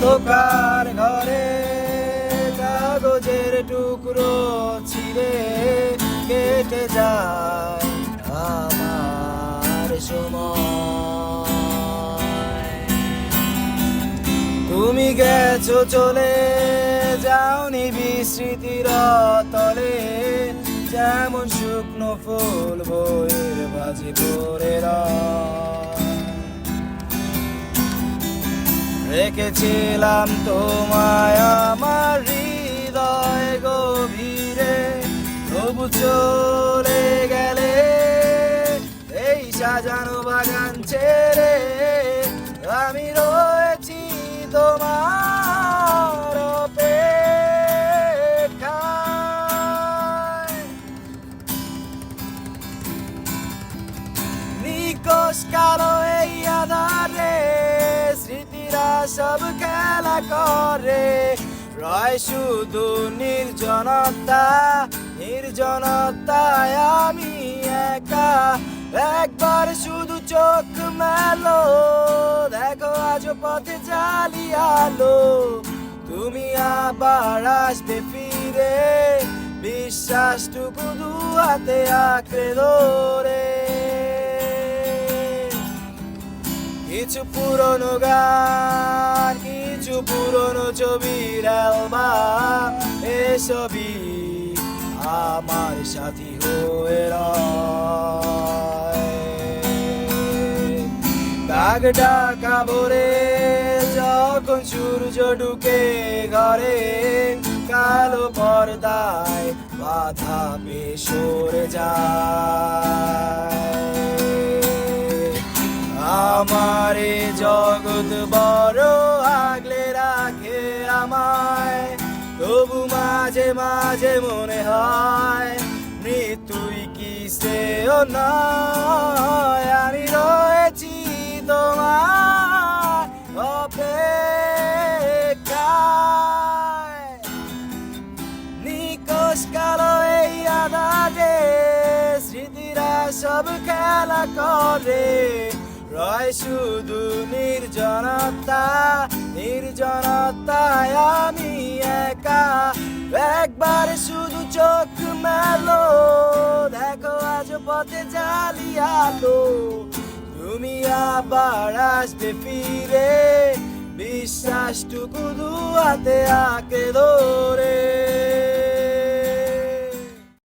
অন্ধকার ঘরে কাগজের টুকরো ছিঁড়ে কেটে যায় আমার সময়। তুমি গেছো চলে যাওনি বিস্মৃতির তলে, যেমন শুকনো ফুল বইয়ের বাজি করে রেখেছিলাম তোমায় আমার হৃদয় গভীরে, তবু চলে গেলে এই সাজানো বাগান ছেড়ে। আমি রয়েছি তোমার অপেক্ষায়। নিকশ কালো এই আধারে স্মৃতিরা সব খেলা করে, রয় শুধু নির্জনতা, নির্জনতায় আমি একা। একবার শুধু চোখ মেলো, দেখো আজ পথে জালি আলো। তুমি আবার আসবে ফিরে, বিশ্বাসটুকু দু হাতে আঁকড়ে ধরে। কিছু পুরনো গান, কিছু পুরনো ছবির অ্যালবাম, এসবই আমার সাথী হয়ে রয়। দাগ ঢাকা ভোরে যখন সূর্য ঢুকে ঘরে, কালো পর্দায় বাধা পেয়ে সরে যায়। আমার এই জগৎ বড় আগলে রাখে আমায়, তবু মাঝে মাঝে মনে হয় মৃত্যুই কি শ্রেয় নয়। আমি রয়েছি তোমার অপেক্ষায়। নিকশ কালো এই আধারে স্মৃতিরা সব খেলা করে, রয় শুধু নির্জনতা, নির্জনতায় আমি একা। একবার শুধু চোখ মেলো, দেখো আজ পথে জালি আলো। তুমি আবার আসবে ফিরে, বিশ্বাসটুকু দু হাতে আঁকড়ে ধরে।